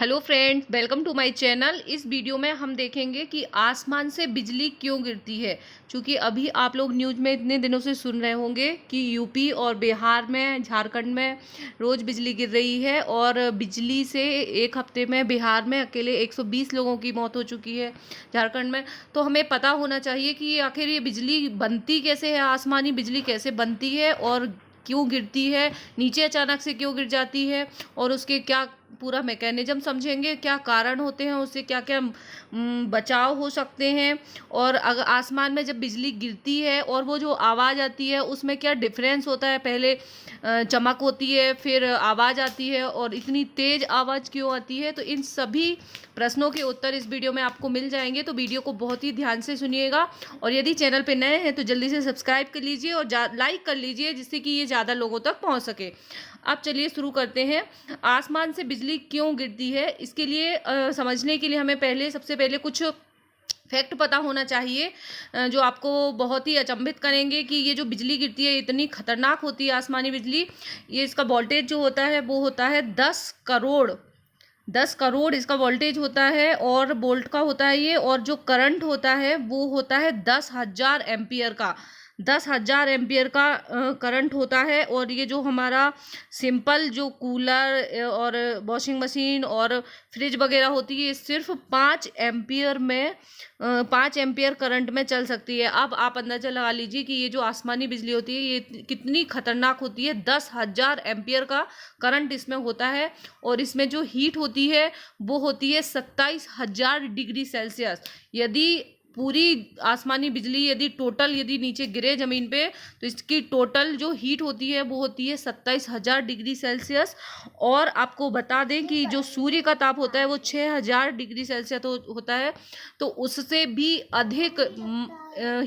Hello friends, welcome to my channel. इस video में हम देखेंगे कि आसमान से बिजली क्यों गिरती है। क्योंकि अभी आप लोग न्यूज़ में इतने दिनों से सुन रहे होंगे कि यूपी और बिहार में, झारखंड में रोज़ बिजली गिर रही है और बिजली से एक हफ्ते में बिहार में अकेले 120 लोगों की मौत हो चुकी है। झारखंड में तो हमें पता होना चाहिए कि आखिर ये बिजली बनती कैसे है, आसमानी बिजली कैसे बनती है और क्यों गिरती है, नीचे अचानक से क्यों गिर जाती है और उसके क्या पूरा मैकेनिज्म समझेंगे, क्या कारण होते हैं, उससे क्या क्या बचाव हो सकते हैं। और अगर आसमान में जब बिजली गिरती है और वो जो आवाज़ आती है उसमें क्या डिफरेंस होता है, पहले चमक होती है फिर आवाज़ आती है और इतनी तेज़ आवाज़ क्यों आती है। तो इन सभी प्रश्नों के उत्तर इस वीडियो में आपको मिल जाएंगे, तो वीडियो को बहुत ही ध्यान से सुनिएगा। और यदि चैनल पे नए हैं तो जल्दी से सब्सक्राइब कर लीजिए और लाइक कर लीजिए, जिससे कि ये ज़्यादा लोगों तक पहुंच सके। अब चलिए शुरू करते हैं। आसमान से बिजली क्यों गिरती है, इसके लिए समझने के लिए हमें सबसे पहले कुछ फैक्ट पता होना चाहिए जो आपको बहुत ही अचंभित करेंगे कि ये जो बिजली गिरती है इतनी खतरनाक होती है आसमानी बिजली। ये इसका वोल्टेज जो होता है वो होता है 10 करोड़ इसका वोल्टेज होता है और वोल्ट का होता है ये। और जो करंट होता है वो होता है 10,000 एम्पियर का। 10,000 एम्पियर का करंट होता है। और ये जो हमारा सिंपल जो कूलर और वॉशिंग मशीन और फ्रिज वगैरह होती है, ये सिर्फ 5 एम्पियर करंट में चल सकती है। अब आप अंदाजा लगा लीजिए कि ये जो आसमानी बिजली होती है ये कितनी खतरनाक होती है। 10,000 एम्पियर का करंट इसमें होता है और इसमें जो हीट होती है वो होती है 27,000 डिग्री सेल्सियस। यदि पूरी आसमानी बिजली यदि नीचे गिरे ज़मीन पे तो इसकी टोटल जो हीट होती है वो होती है 27,000 डिग्री सेल्सियस। और आपको बता दें कि जो सूर्य का ताप होता है वो 6,000 डिग्री सेल्सियस होता है, तो उससे भी अधिक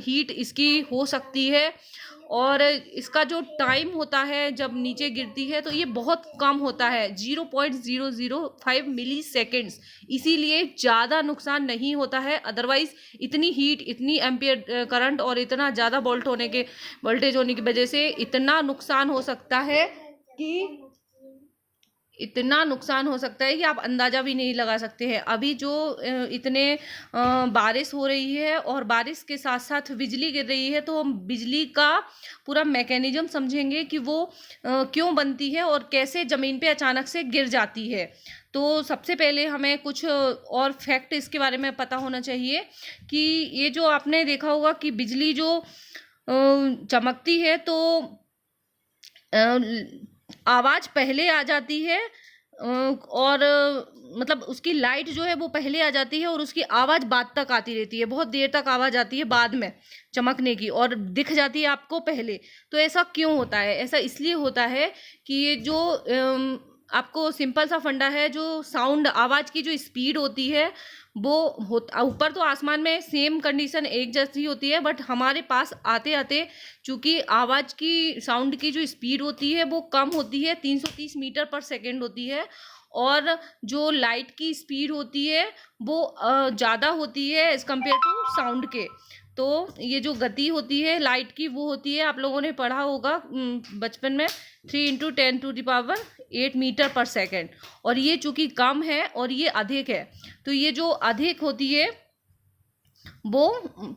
हीट इसकी हो सकती है। और इसका जो टाइम होता है जब नीचे गिरती है तो ये बहुत कम होता है, 0.005 मिली सेकेंड्स। इसीलिए ज़्यादा नुकसान नहीं होता है। अदरवाइज इतनी हीट, इतनी एम्पियर करंट और इतना ज़्यादा वोल्टेज होने की वजह से इतना नुकसान हो सकता है कि आप अंदाज़ा भी नहीं लगा सकते हैं। अभी जो इतने बारिश हो रही है और बारिश के साथ साथ बिजली गिर रही है, तो हम बिजली का पूरा मैकेनिज्म समझेंगे कि वो क्यों बनती है और कैसे ज़मीन पे अचानक से गिर जाती है। तो सबसे पहले हमें कुछ और फैक्ट इसके बारे में पता होना चाहिए कि ये जो आपने देखा होगा कि बिजली जो चमकती है तो आवाज़ पहले आ जाती है और मतलब उसकी लाइट जो है वो पहले आ जाती है और उसकी आवाज़ बाद तक आती रहती है, बहुत देर तक आवाज़ आती है बाद में चमकने की, और दिख जाती है आपको पहले। तो ऐसा क्यों होता है? ऐसा इसलिए होता है कि ये जो आपको सिंपल सा फंडा है, जो साउंड आवाज़ की जो स्पीड होती है वो ऊपर तो आसमान में सेम कंडीशन एक जैसी होती है, बट हमारे पास आते आते चूँकि आवाज़ की साउंड की जो स्पीड होती है वो कम होती है, 330 मीटर पर सेकेंड होती है। और जो लाइट की स्पीड होती है वो ज़्यादा होती है एज़ कम्पेयर टू साउंड के। तो ये जो गति होती है लाइट की वो होती है, आप लोगों ने पढ़ा होगा बचपन में, 3 × 10⁸ मीटर पर सेकेंड। और ये चूँकि कम है और ये अधिक है, तो ये जो अधिक होती है वो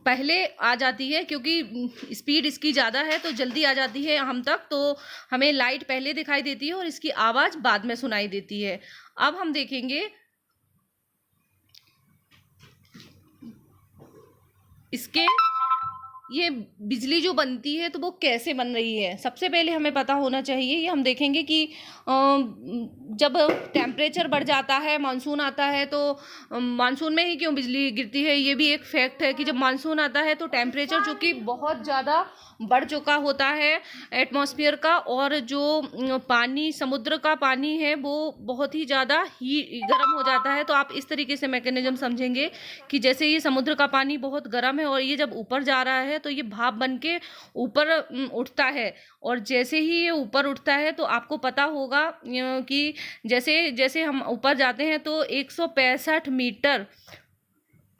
पहले आ जाती है, क्योंकि स्पीड इसकी ज़्यादा है तो जल्दी आ जाती है हम तक, तो हमें लाइट पहले दिखाई देती है और इसकी आवाज़ बाद में सुनाई देती है। अब हम देखेंगे इसके ये बिजली जो बनती है तो वो कैसे बन रही है। सबसे पहले हमें पता होना चाहिए, ये हम देखेंगे कि जब टेम्परेचर बढ़ जाता है, मानसून आता है, तो मानसून में ही क्यों बिजली गिरती है, ये भी एक फैक्ट है कि जब मानसून आता है तो टेम्परेचर चूँकि बहुत ज़्यादा बढ़ चुका होता है एटमॉस्फेयर का, और जो पानी, समुद्र का पानी है वो बहुत ही ज़्यादा ही गर्म हो जाता है। तो आप इस तरीके से मैकेनिज्म समझेंगे कि जैसे ये समुद्र का पानी बहुत गर्म है और ये जब ऊपर जा रहा है तो ये भाप बन के ऊपर उठता है, और जैसे ही ये ऊपर उठता है तो आपको पता होगा कि जैसे जैसे हम ऊपर जाते हैं तो 165 मीटर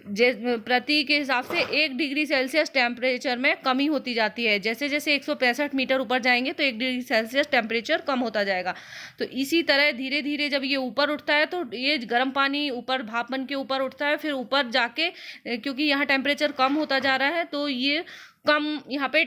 प्रति के हिसाब से 1 डिग्री सेल्सियस टेम्परेचर में कमी होती जाती है। जैसे जैसे 165 मीटर ऊपर जाएंगे तो 1 डिग्री सेल्सियस टेम्परेचर कम होता जाएगा। तो इसी तरह धीरे धीरे जब ये ऊपर उठता है तो ये गर्म पानी ऊपर भाप बन के ऊपर उठता है, फिर ऊपर जाके क्योंकि यहाँ टेम्परेचर कम होता जा रहा है तो ये कम यहाँ पे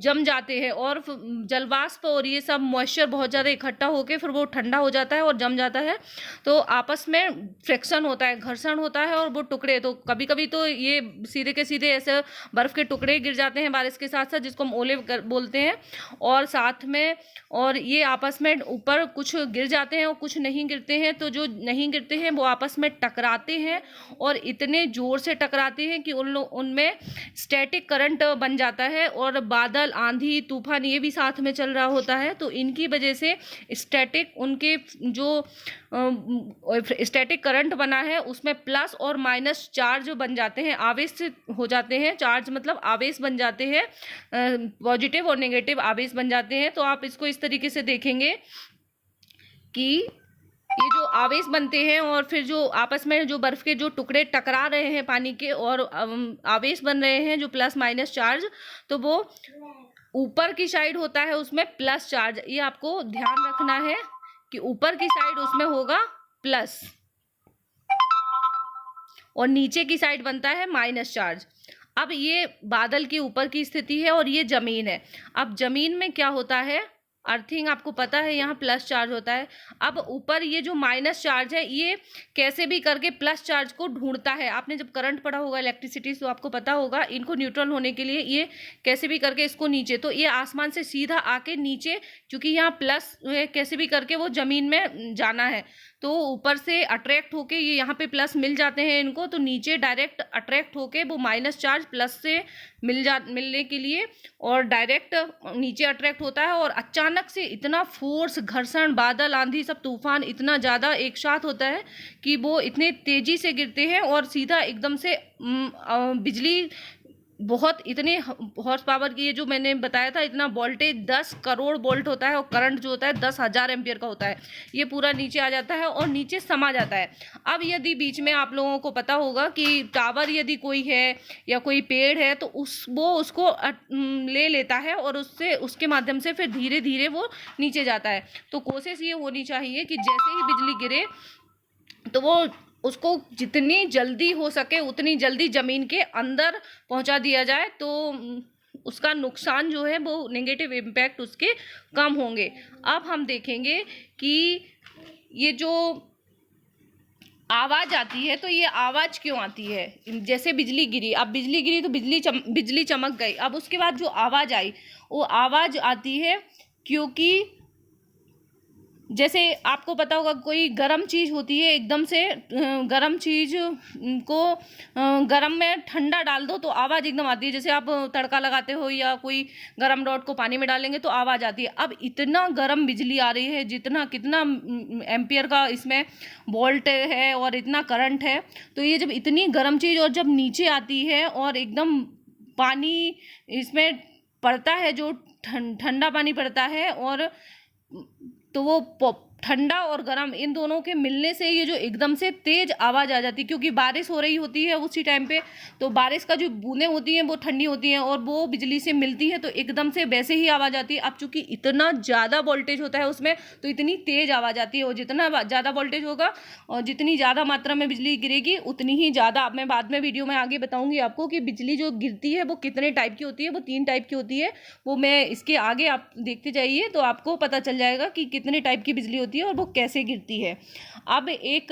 जम जाते हैं और जलवाष्प और ये सब मॉइस्चर बहुत ज़्यादा इकट्ठा होके फिर वो ठंडा हो जाता है और जम जाता है। तो आपस में फ्रिक्शन होता है, घर्षण होता है और वो टुकड़े, तो कभी कभी तो ये सीधे के सीधे ऐसे बर्फ़ के टुकड़े गिर जाते हैं बारिश के साथ साथ, जिसको हम ओले बोलते हैं। और साथ में और ये आपस में ऊपर कुछ गिर जाते हैं और कुछ नहीं गिरते हैं। तो जो नहीं गिरते हैं वो आपस में टकराते हैं और इतने ज़ोर से टकराते हैं कि उनमें स्टैटिक करंट बन जाता है और बादल, आंधी, तूफान ये भी साथ में चल रहा होता है। तो इनकी वजह से स्टैटिक उनके जो स्टैटिक करंट बना है उसमें प्लस और माइनस चार्ज बन जाते हैं, आवेश हो जाते हैं। चार्ज मतलब आवेश बन जाते हैं, पॉजिटिव और नेगेटिव आवेश बन जाते हैं। तो आप इसको इस तरीके से देखेंगे कि ये जो आवेश बनते हैं और फिर जो आपस में जो बर्फ के जो टुकड़े टकरा रहे हैं पानी के और आवेश बन रहे हैं जो प्लस माइनस चार्ज, तो वो ऊपर की साइड होता है उसमें प्लस चार्ज। ये आपको ध्यान रखना है कि ऊपर की साइड उसमें होगा प्लस और नीचे की साइड बनता है माइनस चार्ज। अब ये बादल की ऊपर की स्थिति है और ये जमीन है। अब जमीन में क्या होता है, अर्थिंग आपको पता है यहाँ प्लस चार्ज होता है। अब ऊपर ये जो माइनस चार्ज है ये कैसे भी करके प्लस चार्ज को ढूंढता है। आपने जब करंट पढ़ा होगा इलेक्ट्रिसिटी तो आपको पता होगा इनको न्यूट्रल होने के लिए ये कैसे भी करके इसको नीचे, तो ये आसमान से सीधा आके नीचे, क्योंकि यहाँ प्लस कैसे भी करके वो जमीन में जाना है तो ऊपर से अट्रैक्ट होके ये यहाँ पे प्लस मिल जाते हैं इनको, तो नीचे डायरेक्ट अट्रैक्ट होके वो माइनस चार्ज प्लस से मिलने के लिए और डायरेक्ट नीचे अट्रैक्ट होता है। और अचानक से इतना फोर्स, घर्षण, बादल, आंधी, सब तूफान इतना ज़्यादा एक साथ होता है कि वो इतने तेज़ी से गिरते हैं और सीधा एकदम से बिजली बहुत इतने हॉर्स पावर की, ये जो मैंने बताया था इतना वोल्टेज 10 करोड़ वोल्ट होता है और करंट जो होता है 10,000 एम्पियर का होता है। ये पूरा नीचे आ जाता है और नीचे समा जाता है। अब यदि बीच में आप लोगों को पता होगा कि टावर यदि कोई है या कोई पेड़ है तो वो उसको ले लेता है और उसके माध्यम से फिर धीरे धीरे वो नीचे जाता है। तो कोशिश ये होनी चाहिए कि जैसे ही बिजली गिरे तो वो उसको जितनी जल्दी हो सके उतनी जल्दी ज़मीन के अंदर पहुंचा दिया जाए, तो उसका नुकसान जो है वो नेगेटिव इम्पैक्ट उसके कम होंगे। अब हम देखेंगे कि ये जो आवाज़ आती है तो ये आवाज़ क्यों आती है। जैसे बिजली गिरी, अब बिजली गिरी तो बिजली चमक गई। अब उसके बाद जो आवाज़ आई वो आवाज़ आती है क्योंकि जैसे आपको पता होगा कोई गर्म चीज़ होती है, एकदम से गर्म चीज़ को गर्म में ठंडा डाल दो तो आवाज़ एकदम आती है। जैसे आप तड़का लगाते हो या कोई गर्म रॉड को पानी में डालेंगे तो आवाज़ आती है। अब इतना गर्म बिजली आ रही है, कितना एम्पियर का इसमें वोल्ट है और इतना करंट है, तो ये जब इतनी गर्म चीज़ और जब नीचे आती है और एकदम पानी इसमें पड़ता है, जो ठंडा पानी पड़ता है, और तो वो ठंडा और गर्म इन दोनों के मिलने से ये जो एकदम से तेज़ आवाज़ आ जाती है, क्योंकि बारिश हो रही होती है उसी टाइम पे, तो बारिश का जो बूंदें होती हैं वो ठंडी होती हैं और वो बिजली से मिलती है तो एकदम से वैसे ही आवाज़ आती है। अब चूँकि इतना ज़्यादा वोल्टेज होता है उसमें तो इतनी तेज़ आवाज़ आती है, और जितना ज़्यादा वोल्टेज होगा और जितनी ज़्यादा मात्रा में बिजली गिरेगी उतनी ही ज़्यादा, अब मैं बाद में वीडियो में आगे बताऊँगी आपको कि बिजली जो गिरती है वो कितने टाइप की होती है। वो 3 टाइप की होती है, वो मैं इसके आगे आप देखते जाइए तो आपको पता चल जाएगा कि कितने टाइप की बिजली होती है और वो कैसे गिरती है। अब एक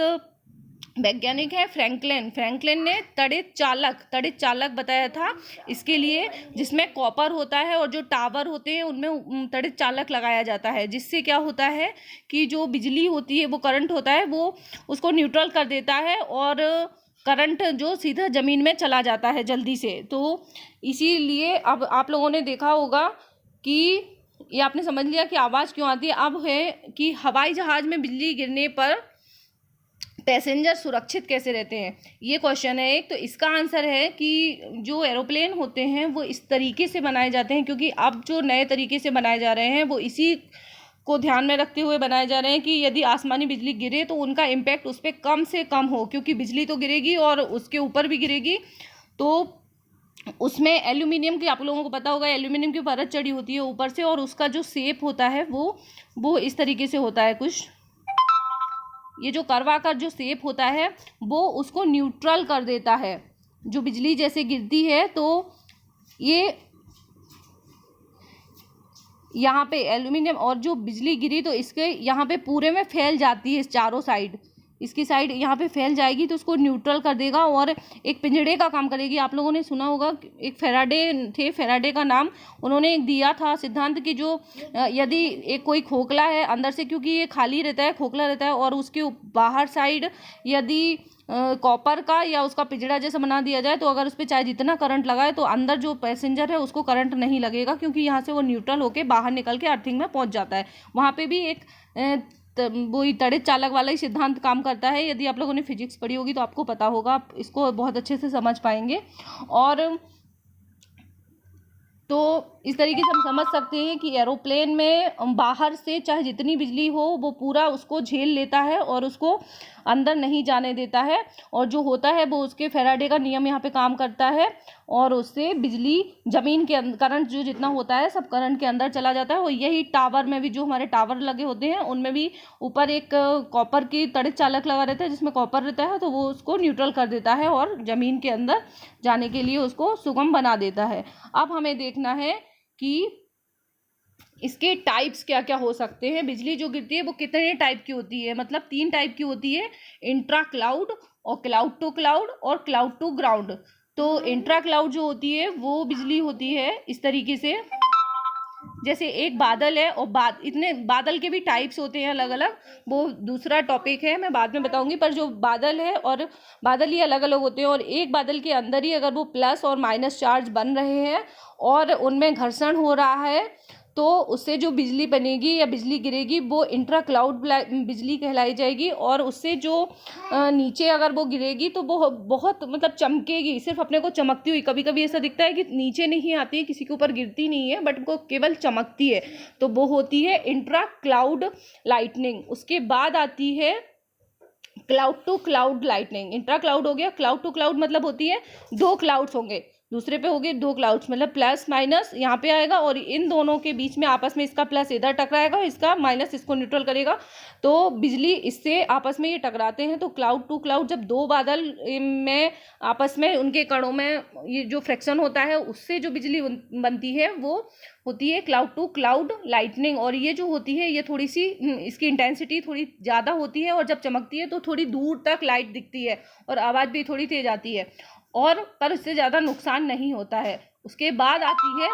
वैज्ञानिक है फ्रैंकलिन ने तड़ित चालक बताया था इसके लिए, जिसमें कॉपर होता है और जो टावर होते हैं उनमें तड़ित चालक लगाया जाता है, जिससे क्या होता है कि जो बिजली होती है वो करंट होता है वो उसको न्यूट्रल कर देता है और करंट जो सीधा ज़मीन में चला जाता है जल्दी से। तो इसीलिए अब आप लोगों ने देखा होगा कि ये आपने समझ लिया कि आवाज़ क्यों आती है। अब है कि हवाई जहाज़ में बिजली गिरने पर पैसेंजर सुरक्षित कैसे रहते हैं, ये क्वेश्चन है एक। तो इसका आंसर है कि जो एरोप्लेन होते हैं वो इस तरीके से बनाए जाते हैं, क्योंकि अब जो नए तरीके से बनाए जा रहे हैं वो इसी को ध्यान में रखते हुए बनाए जा रहे हैं कि यदि आसमानी बिजली गिरे तो उनका इम्पैक्ट उस पर कम से कम हो, क्योंकि बिजली तो गिरेगी और उसके ऊपर भी गिरेगी। तो उसमें एल्यूमिनियम की, आप लोगों को पता होगा, एल्यूमिनियम की परत चढ़ी होती है ऊपर से, और उसका जो शेप होता है वो इस तरीके से होता है कुछ। ये जो कर्वाकार जो शेप होता है वो उसको न्यूट्रल कर देता है। जो बिजली जैसे गिरती है तो ये यहाँ पे एल्यूमिनियम, और जो बिजली गिरी तो इसके यहाँ पे पूरे में फैल जाती है, चारों साइड इसकी साइड यहाँ पे फैल जाएगी, तो उसको न्यूट्रल कर देगा और एक पिंजड़े का काम करेगी। आप लोगों ने सुना होगा, एक फेराडे थे, फेराडे का नाम उन्होंने एक दिया था सिद्धांत कि जो यदि एक कोई खोखला है अंदर से, क्योंकि ये खाली रहता है, खोखला रहता है, और उसके बाहर साइड यदि कॉपर का या उसका पिंजड़ा जैसा बना दिया जाए, तो अगर उस पर चाहे जितना करंट लगाए तो अंदर जो पैसेंजर है उसको करंट नहीं लगेगा, क्योंकि यहाँ से वो न्यूट्रल होके बाहर निकल के अर्थिंग में पहुँच जाता है। वहाँ पे भी एक वही तड़ित चालक वाला ही सिद्धांत काम करता है। यदि आप लोगों ने फिजिक्स पढ़ी होगी तो आपको पता होगा, आप इसको बहुत अच्छे से समझ पाएंगे। और तो इस तरीके से हम समझ सकते हैं कि एरोप्लेन में बाहर से चाहे जितनी बिजली हो वो पूरा उसको झेल लेता है और उसको अंदर नहीं जाने देता है, और जो होता है वो उसके फेराडे का नियम यहाँ पे काम करता है, और उससे बिजली जमीन के करंट जो जितना होता है सब करंट के अंदर चला जाता है। और यही टावर में भी, जो हमारे टावर लगे होते हैं उनमें भी ऊपर एक कॉपर की तड़ित चालक लगा रहता है जिसमें कॉपर रहता है, तो वो उसको न्यूट्रल कर देता है और ज़मीन के अंदर जाने के लिए उसको सुगम बना देता है। अब हमें देखना है कि इसके टाइप्स क्या क्या हो सकते हैं। बिजली जो गिरती है वो कितने टाइप की होती है, मतलब 3 टाइप की होती है, इंट्रा क्लाउड और क्लाउड टू क्लाउड और क्लाउड टू ग्राउंड। तो इंट्रा क्लाउड जो होती है वो बिजली होती है इस तरीके से, जैसे एक बादल है और इतने बादल के भी टाइप्स होते हैं अलग अलग, वो दूसरा टॉपिक है, मैं बाद में बताऊंगी। पर जो बादल है और बादल ही अलग अलग होते हैं, और एक बादल के अंदर ही अगर वो प्लस और माइनस चार्ज बन रहे हैं और उनमें घर्षण हो रहा है तो उससे जो बिजली बनेगी या बिजली गिरेगी वो इंट्रा क्लाउड बिजली कहलाई जाएगी। और उससे जो नीचे अगर वो गिरेगी तो वो बहुत मतलब चमकेगी, सिर्फ अपने को चमकती हुई। कभी कभी ऐसा दिखता है कि नीचे नहीं आती है, किसी के ऊपर गिरती नहीं है, बट वो केवल चमकती है, तो वो होती है इंट्रा क्लाउड लाइटनिंग। उसके बाद आती है cloud to cloud lightning. Intra cloud हो गया, क्लाउड टू क्लाउड मतलब होती है 2 क्लाउड्स होंगे, दूसरे पे हो गए 2 क्लाउड्स, मतलब प्लस माइनस यहाँ पे आएगा और इन दोनों के बीच में आपस में इसका प्लस इधर टकराएगा, इसका माइनस इसको न्यूट्रल करेगा, तो बिजली इससे आपस में ये टकराते हैं। तो क्लाउड टू क्लाउड, जब 2 बादल में आपस में उनके कणों में ये जो फ्रिक्शन होता है उससे जो बिजली बनती है वो होती है क्लाउड टू क्लाउड लाइटनिंग। और ये जो होती है ये थोड़ी सी इसकी इंटेंसिटी थोड़ी ज़्यादा होती है, और जब चमकती है तो थोड़ी दूर तक लाइट दिखती है और आवाज़ भी थोड़ी तेज आती है, और पर इससे ज़्यादा नुकसान नहीं होता है। उसके बाद आती है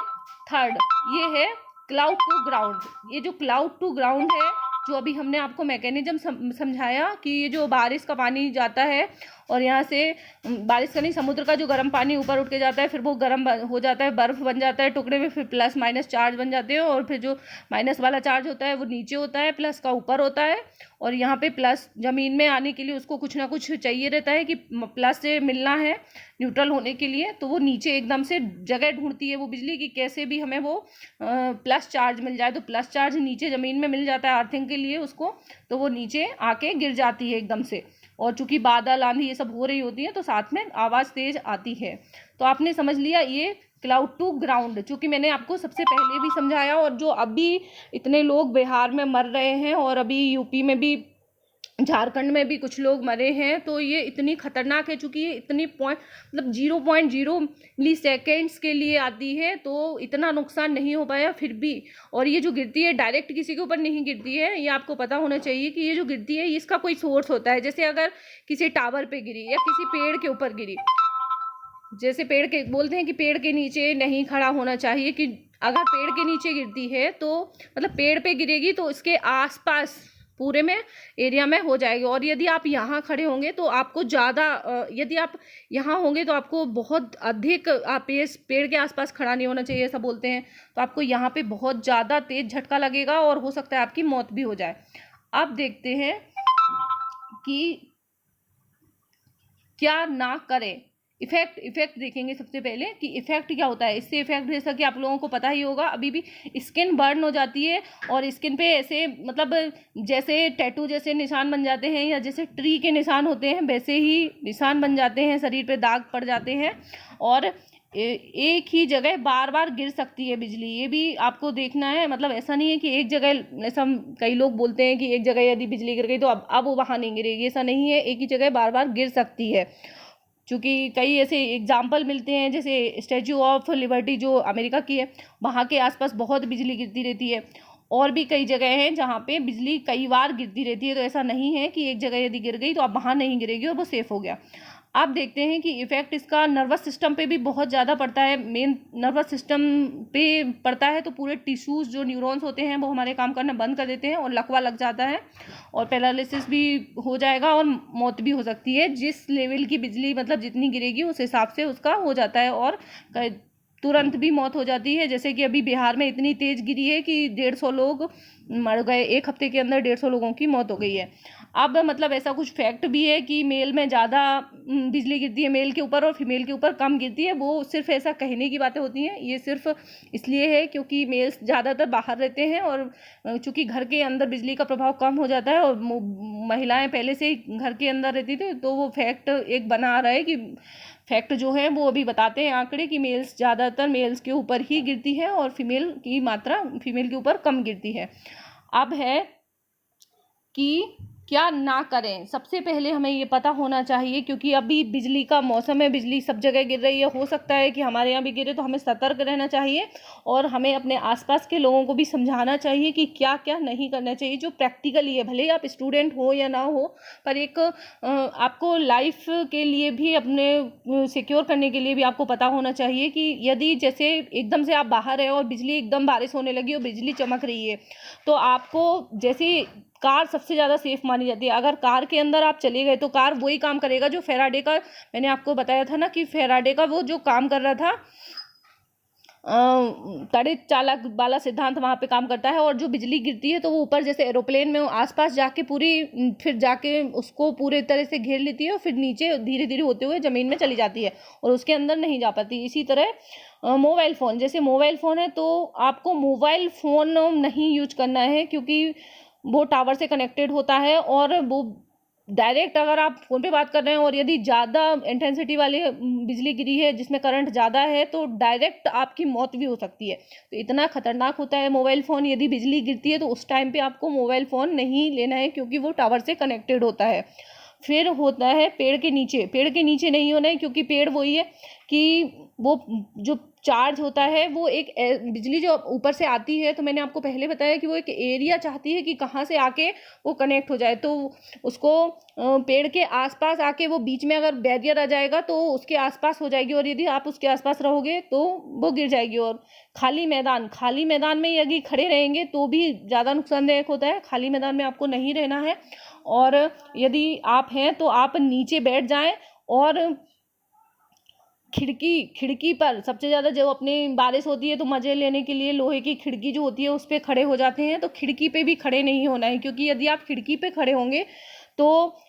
थर्ड, ये है क्लाउड टू ग्राउंड। ये जो क्लाउड टू ग्राउंड है, जो अभी हमने आपको मैकेनिज्म समझाया कि ये जो बारिश का पानी जाता है और यहाँ से बारिश का नहीं, समुद्र का जो गर्म पानी ऊपर उठ के जाता है, फिर वो गर्म हो जाता है, बर्फ़ बन जाता है टुकड़े में, फिर प्लस माइनस चार्ज बन जाते हैं, और फिर जो माइनस वाला चार्ज होता है वो नीचे होता है, प्लस का ऊपर होता है। और यहाँ पे प्लस ज़मीन में आने के लिए उसको कुछ ना कुछ चाहिए रहता है कि प्लस से मिलना है न्यूट्रल होने के लिए, तो वो नीचे एकदम से जगह ढूंढती है वो बिजली की कैसे भी हमें वो प्लस चार्ज मिल जाए। तो प्लस चार्ज नीचे ज़मीन में मिल जाता है अर्थिंग के लिए उसको, तो वो नीचे आके गिर जाती है एकदम से। और चूंकि बादल आंधी ये सब हो रही होती है तो साथ में आवाज़ तेज आती है। तो आपने समझ लिया ये क्लाउड टू ग्राउंड, चूँकि मैंने आपको सबसे पहले भी समझाया, और जो अभी इतने लोग बिहार में मर रहे हैं और अभी यूपी में भी, झारखंड में भी कुछ लोग मरे हैं, तो ये इतनी खतरनाक है, चूँकि ये इतनी मतलब 0.0 मिली सेकेंड्स के लिए आती है, तो इतना नुकसान नहीं हो पाया फिर भी। और ये जो गिरती है डायरेक्ट किसी के ऊपर नहीं गिरती है, ये आपको पता होना चाहिए कि ये जो गिरती है इसका कोई सोर्स होता है। जैसे अगर किसी टावर पे गिरी या किसी पेड़ के ऊपर गिरी, जैसे पेड़ के बोलते हैं कि पेड़ के नीचे नहीं खड़ा होना चाहिए, कि अगर पेड़ के नीचे गिरती है तो मतलब पेड़ पे गिरेगी तो इसके आसपास पूरे में एरिया में हो जाएगी। और यदि आप यहाँ खड़े होंगे तो आपको ज़्यादा, यदि आप यहाँ होंगे तो आपको बहुत अधिक, आप इस पेड़ के आसपास खड़ा नहीं होना चाहिए ऐसा बोलते हैं, तो आपको यहाँ पे बहुत ज़्यादा तेज झटका लगेगा और हो सकता है आपकी मौत भी हो जाए। अब देखते हैं कि क्या ना करें इफेक्ट देखेंगे सबसे पहले कि इफेक्ट क्या होता है। इससे इफेक्ट जैसा कि आप लोगों को पता ही होगा, अभी भी स्किन बर्न हो जाती है और स्किन पे ऐसे मतलब जैसे टैटू जैसे निशान बन जाते हैं या जैसे ट्री के निशान होते हैं वैसे ही निशान बन जाते हैं, शरीर पे दाग पड़ जाते हैं और एक ही जगह बार बार गिर सकती है बिजली। ये भी आपको देखना है, मतलब ऐसा नहीं है कि एक जगह, ऐसा कई लोग बोलते हैं कि एक जगह यदि बिजली गिर गई तो अब वो वहाँ नहीं गिरेगी, ऐसा नहीं है, एक ही जगह बार बार गिर सकती है। चूँकि कई ऐसे एग्जाम्पल मिलते हैं, जैसे स्टैचू ऑफ लिबर्टी जो अमेरिका की है, वहाँ के आसपास बहुत बिजली गिरती रहती है और भी कई जगह हैं जहाँ पे बिजली कई बार गिरती रहती है। तो ऐसा नहीं है कि एक जगह यदि गिर गई तो अब वहाँ नहीं गिरेगी और वो सेफ़ हो गया। आप देखते हैं कि इफ़ेक्ट इसका नर्वस सिस्टम पे भी बहुत ज़्यादा पड़ता है। मेन नर्वस सिस्टम पे पड़ता है तो पूरे टिश्यूज़ जो न्यूरॉन्स होते हैं वो हमारे काम करना बंद कर देते हैं और लकवा लग जाता है और पैरालिसिस भी हो जाएगा और मौत भी हो सकती है। जिस लेवल की बिजली मतलब जितनी गिरेगी उस हिसाब से उसका हो जाता है और तुरंत भी मौत हो जाती है। जैसे कि अभी बिहार में इतनी तेज़ गिरी है कि 150 लोग मर गए, एक हफ्ते के अंदर 150 लोगों की मौत हो गई है। अब मतलब ऐसा कुछ फैक्ट भी है कि मेल में ज़्यादा बिजली गिरती है मेल के ऊपर और फीमेल के ऊपर कम गिरती है। वो सिर्फ ऐसा कहने की बातें होती हैं, ये सिर्फ इसलिए है क्योंकि मेल्स ज़्यादातर बाहर रहते हैं और चूँकि घर के अंदर बिजली का प्रभाव कम हो जाता है और महिलाएं पहले से ही घर के अंदर रहती थी, तो वो फैक्ट एक बना आ रहा है कि फैक्ट जो है वो अभी बताते हैं आंकड़े कि मेल्स ज़्यादातर मेल्स के ऊपर ही गिरती है और फीमेल की मात्रा फीमेल के ऊपर कम गिरती है। अब है कि क्या ना करें। सबसे पहले हमें ये पता होना चाहिए, क्योंकि अभी बिजली का मौसम है, बिजली सब जगह गिर रही है, हो सकता है कि हमारे यहाँ भी गिरे, तो हमें सतर्क रहना चाहिए और हमें अपने आसपास के लोगों को भी समझाना चाहिए कि क्या क्या नहीं करना चाहिए जो प्रैक्टिकली है। भले ही आप स्टूडेंट हो या ना हो, पर एक आपको लाइफ के लिए भी अपने सिक्योर करने के लिए भी आपको पता होना चाहिए कि यदि जैसे एकदम से आप बाहर है और बिजली एकदम बारिश होने लगी और बिजली चमक रही है, तो आपको जैसे कार सबसे ज़्यादा सेफ मानी जाती है। अगर कार के अंदर आप चले गए तो कार वही काम करेगा जो फेराडे का, मैंने आपको बताया था ना कि फेराडे का वो जो काम कर रहा था त्वरित चालक वाला सिद्धांत वहाँ पे काम करता है। और जो बिजली गिरती है तो वो ऊपर जैसे एरोप्लेन में आसपास जाके पूरी फिर जाके उसको पूरे तरह से घेर लेती है और फिर नीचे धीरे धीरे होते हुए ज़मीन में चली जाती है और उसके अंदर नहीं जा पाती। इसी तरह मोबाइल फ़ोन, जैसे मोबाइल फ़ोन है तो आपको मोबाइल फ़ोन नहीं यूज करना है क्योंकि वो टावर से कनेक्टेड होता है और वो डायरेक्ट अगर आप फ़ोन पे बात कर रहे हैं और यदि ज़्यादा इंटेंसिटी वाली बिजली गिरी है जिसमें करंट ज़्यादा है तो डायरेक्ट आपकी मौत भी हो सकती है। तो इतना ख़तरनाक होता है मोबाइल फ़ोन। यदि बिजली गिरती है तो उस टाइम पे आपको मोबाइल फ़ोन नहीं लेना है क्योंकि वो टावर से कनेक्टेड होता है। फिर होता है पेड़ के नीचे नहीं होना है क्योंकि पेड़ वही है कि वो जो चार्ज होता है वो एक बिजली जो ऊपर से आती है, तो मैंने आपको पहले बताया कि वो एक एरिया चाहती है कि कहाँ से आके वो कनेक्ट हो जाए, तो उसको पेड़ के आसपास आके वो बीच में अगर बैरियर आ जाएगा तो उसके आसपास हो जाएगी और यदि आप उसके आसपास रहोगे तो वो गिर जाएगी। और खाली मैदान में यदि खड़े रहेंगे तो भी ज़्यादा नुकसानदायक होता है। खाली मैदान में आपको नहीं रहना है और यदि आप हैं तो आप नीचे बैठ जाएं और खिड़की पर सबसे ज़्यादा जो अपनी बारिश होती है तो मज़े लेने के लिए लोहे की खिड़की जो होती है उस पर खड़े हो जाते हैं। तो खिड़की पे भी खड़े नहीं होना है क्योंकि यदि आप खिड़की पे खड़े होंगे तो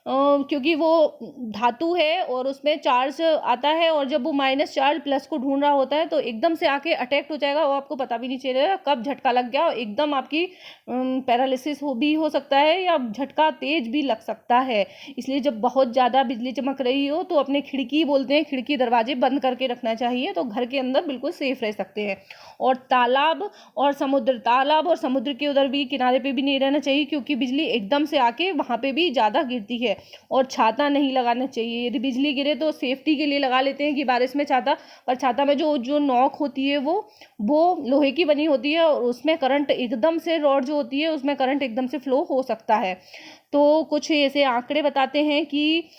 क्योंकि वो धातु है और उसमें चार्ज आता है और जब वो माइनस चार्ज प्लस को ढूंढ रहा होता है तो एकदम से आके अटैक हो जाएगा, वो आपको पता भी नहीं चलेगा कब झटका लग गया और एकदम आपकी पैरालिसिस हो सकता है या झटका तेज भी लग सकता है। इसलिए जब बहुत ज़्यादा बिजली चमक रही हो तो अपने खिड़की बोलते हैं खिड़की दरवाजे बंद करके रखना चाहिए, तो घर के अंदर बिल्कुल सेफ रह सकते हैं। और तालाब और समुद्र के उधर भी किनारे पे भी नहीं रहना चाहिए क्योंकि बिजली एकदम से आके वहाँ पे भी ज़्यादा गिरती है। और छाता नहीं लगाना चाहिए, यदि बिजली गिरे तो सेफ्टी के लिए लगा लेते हैं कि बारिश में छाता, पर छाता में जो नोक होती है वो लोहे की बनी होती है और उसमें करंट एकदम से, रॉड जो होती है उसमें करंट एकदम से फ्लो हो सकता है। तो कुछ ऐसे आंकड़े बताते हैं कि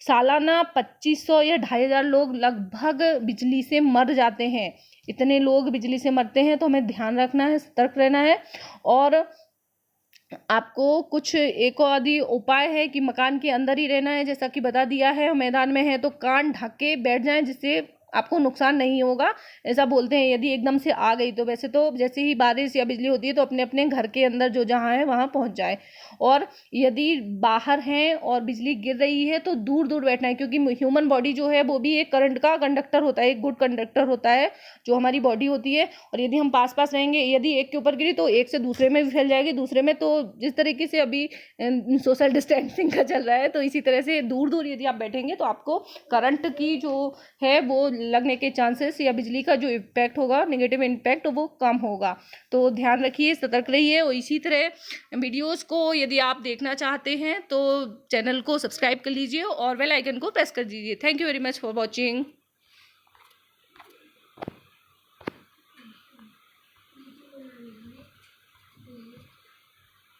सालाना 2500 या 2500 लोग लगभग बिजली से मर जाते हैं। इतने लोग बिजली से मरते हैं तो हमें ध्यान रखना है, सतर्क रहना है। और आपको कुछ एक आदि उपाय है कि मकान के अंदर ही रहना है, जैसा कि बता दिया है। मैदान में है तो कान ढक के बैठ जाएं जिससे आपको नुकसान नहीं होगा, ऐसा बोलते हैं। यदि एकदम से आ गई तो वैसे तो जैसे ही बारिश या बिजली होती है तो अपने अपने घर के अंदर जो जहाँ है वहाँ पहुँच जाए। और यदि बाहर हैं और बिजली गिर रही है तो दूर दूर बैठना है, क्योंकि ह्यूमन बॉडी जो है वो भी एक करंट का कंडक्टर होता है, एक गुड कंडक्टर होता है जो हमारी बॉडी होती है। और यदि हम पास पास रहेंगे, यदि एक के ऊपर गिरी तो एक से दूसरे में भी फैल जाएगी, दूसरे में। तो जिस तरीके से अभी सोशल डिस्टेंसिंग का चल रहा है, तो इसी तरह से दूर दूर यदि आप बैठेंगे तो आपको करंट की जो है वो लगने के चांसेस या बिजली का जो इम्पैक्ट होगा, नेगेटिव इम्पैक्ट, वो कम होगा। तो ध्यान रखिए, सतर्क रहिए। और इसी तरह वीडियोस को यदि आप देखना चाहते हैं तो चैनल को सब्सक्राइब कर लीजिए और बेल आइकन को प्रेस कर दीजिए। Thank you very much for watching.